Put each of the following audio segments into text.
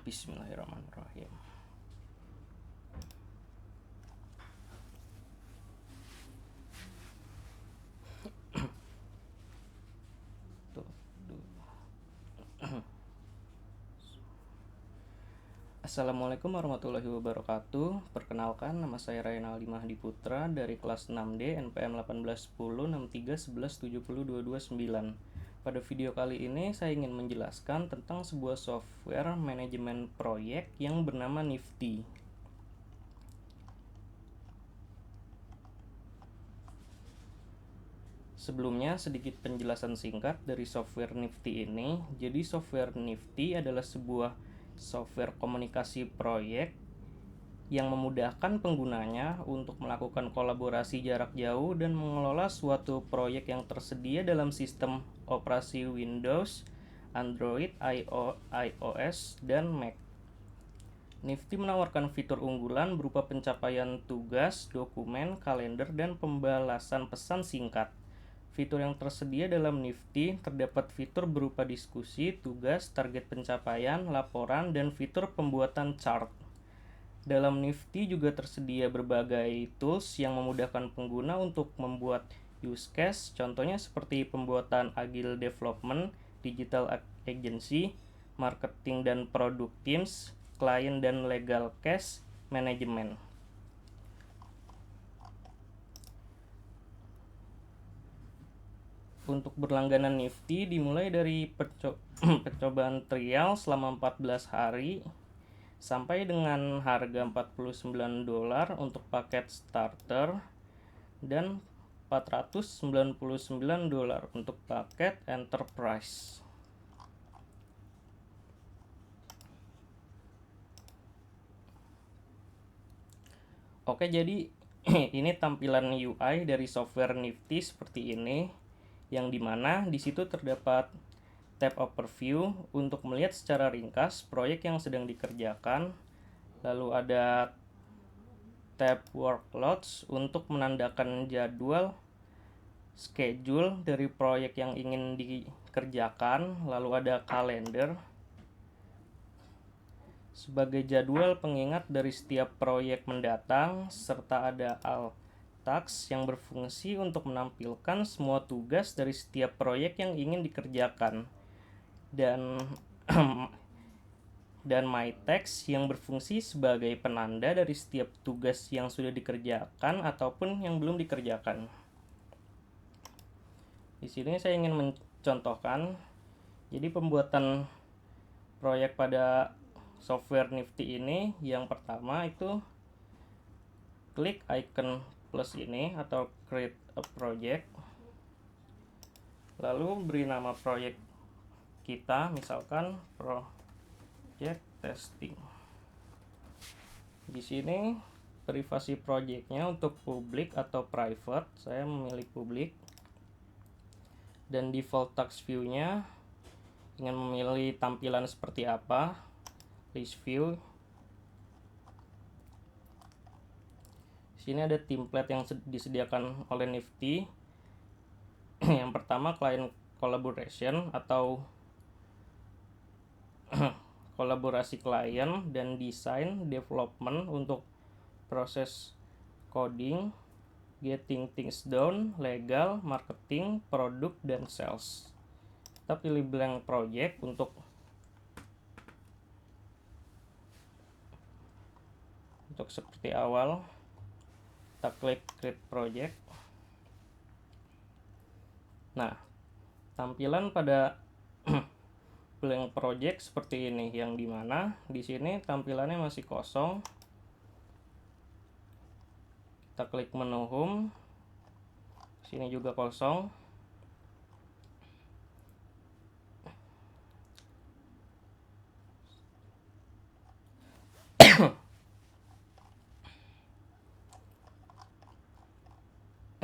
Bismillahirrahmanirrahim. Assalamualaikum warahmatullahi wabarakatuh. Perkenalkan, nama saya Rainaldi Mahdi Putra dari kelas 6D NPM 18106311702229. Pada video kali ini saya ingin menjelaskan tentang sebuah software manajemen proyek yang bernama Nifty. Sebelumnya sedikit penjelasan singkat dari software Nifty ini. Jadi software Nifty adalah sebuah software komunikasi proyek yang memudahkan penggunanya untuk melakukan kolaborasi jarak jauh dan mengelola suatu proyek yang tersedia dalam sistem operasi Windows, Android, iOS, dan Mac. Nifty menawarkan fitur unggulan berupa pencapaian tugas, dokumen, kalender, dan pembalasan pesan singkat. Fitur yang tersedia dalam Nifty terdapat fitur berupa diskusi, tugas, target pencapaian, laporan, dan fitur pembuatan chart. Dalam Nifty juga tersedia berbagai tools yang memudahkan pengguna untuk membuat use case, contohnya seperti pembuatan agile development, digital agency, marketing dan product teams, client dan legal case management. Untuk berlangganan Nifty dimulai dari percobaan trial selama 14 hari sampai dengan harga $49 untuk paket starter dan $499 untuk paket enterprise. Oke, jadi ini tampilan UI dari software Nifty seperti ini, yang dimana di situ terdapat tab overview untuk melihat secara ringkas proyek yang sedang dikerjakan. Lalu ada tab workloads untuk menandakan jadwal schedule dari proyek yang ingin dikerjakan. Lalu ada kalender sebagai jadwal pengingat dari setiap proyek mendatang, serta ada alt task yang berfungsi untuk menampilkan semua tugas dari setiap proyek yang ingin dikerjakan, dan my text yang berfungsi sebagai penanda dari setiap tugas yang sudah dikerjakan ataupun yang belum dikerjakan. Di sini saya ingin mencontohkan, jadi pembuatan proyek pada software Nifty ini, yang pertama itu klik icon plus ini atau create a project, lalu beri nama proyek kita, misalkan project testing. Di sini privasi projectnya untuk public atau private, saya memilih public, dan default task view-nya ingin memilih tampilan seperti apa, list view. Sini ada template yang disediakan oleh Nifty. Yang pertama client collaboration atau kolaborasi klien, dan design development untuk proses coding, getting things done, legal, marketing, product, dan sales. Kita pilih blank project untuk seperti awal. Kita klik create project. Nah, tampilan pada blank project seperti ini, yang dimana di sini tampilannya masih kosong. Kita klik menu home, sini juga kosong.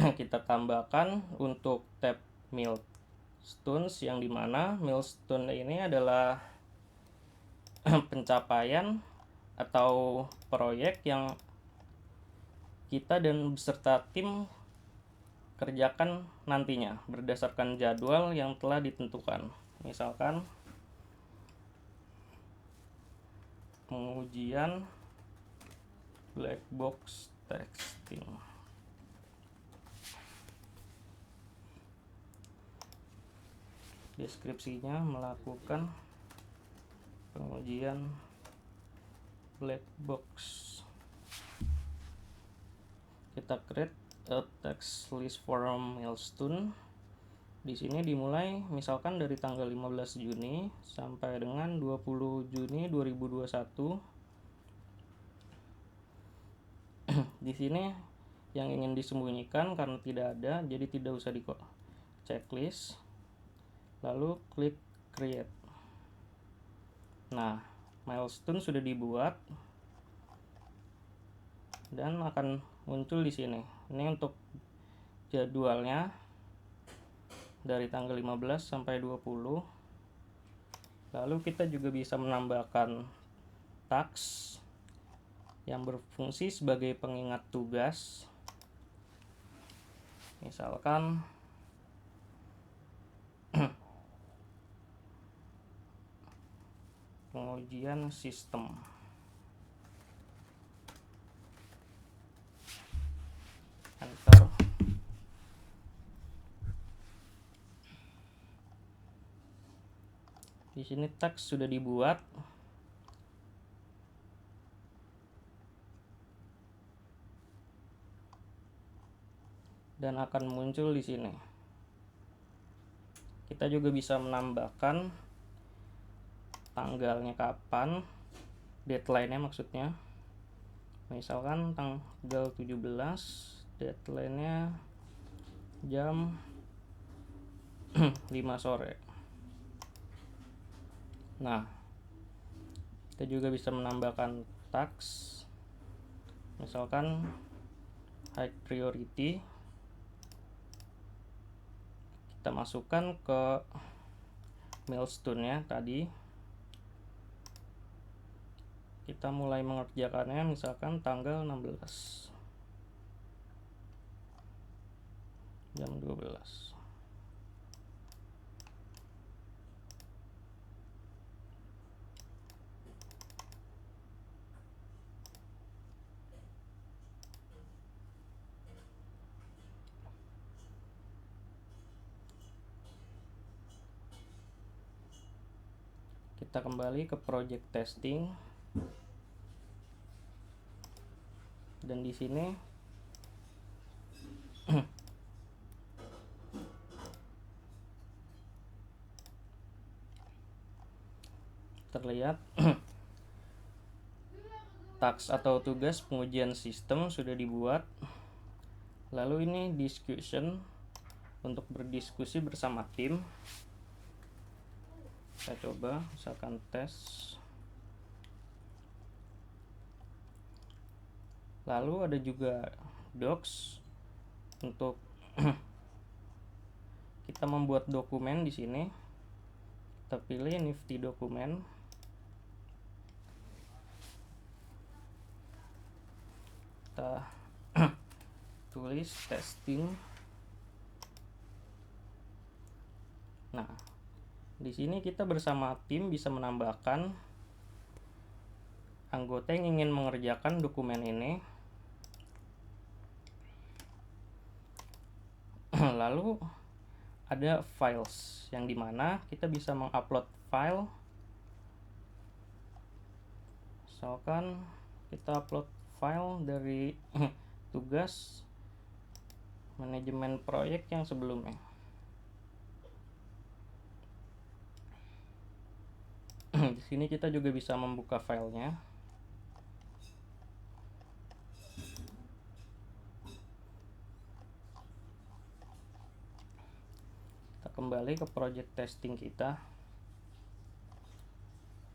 Kita tambahkan untuk tab milestones, yang dimana milestone ini adalah pencapaian atau proyek yang kita dan beserta tim kerjakan nantinya berdasarkan jadwal yang telah ditentukan. Misalkan pengujian black box testing. Deskripsinya melakukan pengujian black box. Kita create a text list form milestone. Di sini dimulai misalkan dari tanggal 15 Juni sampai dengan 20 Juni 2021. Di sini yang ingin disembunyikan karena tidak ada, jadi tidak usah di checklist. Lalu klik create. Nah, milestone sudah dibuat dan akan muncul di sini. Ini untuk jadwalnya dari tanggal 15 sampai 20. Lalu kita juga bisa menambahkan task yang berfungsi sebagai pengingat tugas. Misalkan pengujian sistem. Enter. Di sini teks sudah dibuat. Dan akan muncul di sini. Kita juga bisa menambahkan tanggalnya kapan, deadline-nya maksudnya. Misalkan tanggal 17, deadline-nya jam 5 sore. Nah, kita juga bisa menambahkan task. Misalkan high priority. Kita masukkan ke milestone-nya tadi. Kita mulai mengerjakannya misalkan tanggal 16 jam 12. Kita kembali ke project testing. Dan di sini terlihat task atau tugas pengujian sistem sudah dibuat. Lalu ini discussion untuk berdiskusi bersama tim. Saya coba misalkan tes. Lalu ada juga docs untuk kita membuat dokumen di sini. Kita pilih Nifty dokumen. Kita tulis testing. Nah, di sini kita bersama tim bisa menambahkan anggota yang ingin mengerjakan dokumen ini. Lalu ada files yang dimana kita bisa mengupload file. Misalkan kita upload file dari tugas manajemen proyek yang sebelumnya. Di sini kita juga bisa membuka filenya. Kembali ke project testing kita.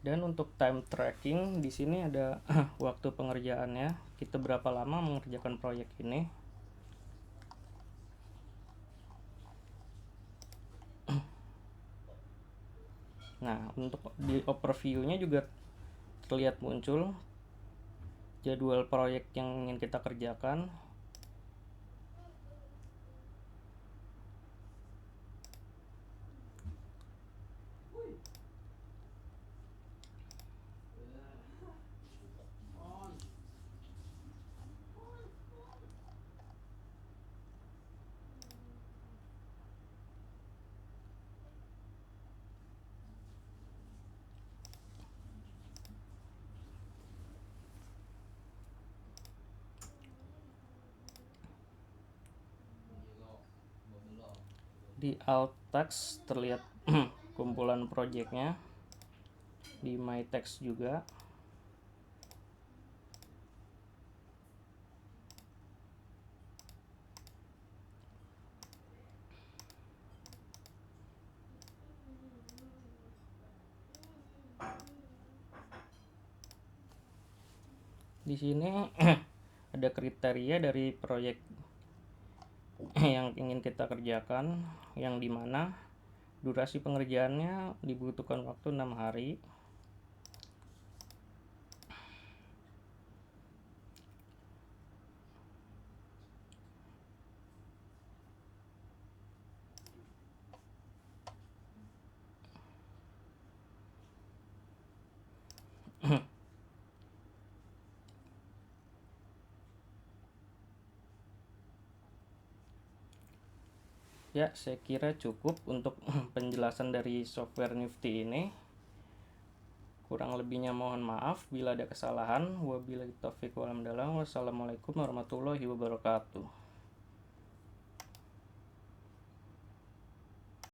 Dan untuk time tracking di sini ada waktu pengerjaannya. Kita berapa lama mengerjakan proyek ini. Nah, untuk di overview-nya juga terlihat muncul jadwal proyek yang ingin kita kerjakan. Di alt text terlihat kumpulan projectnya, di my text juga. Di sini ada kriteria dari proyek yang ingin kita kerjakan, yang dimana durasi pengerjaannya dibutuhkan waktu 6 hari. Ya, saya kira cukup untuk penjelasan dari software Nifty ini. Kurang lebihnya mohon maaf bila ada kesalahan. Wabillahi taufiq wal hidayah. Wassalamualaikum warahmatullahi wabarakatuh.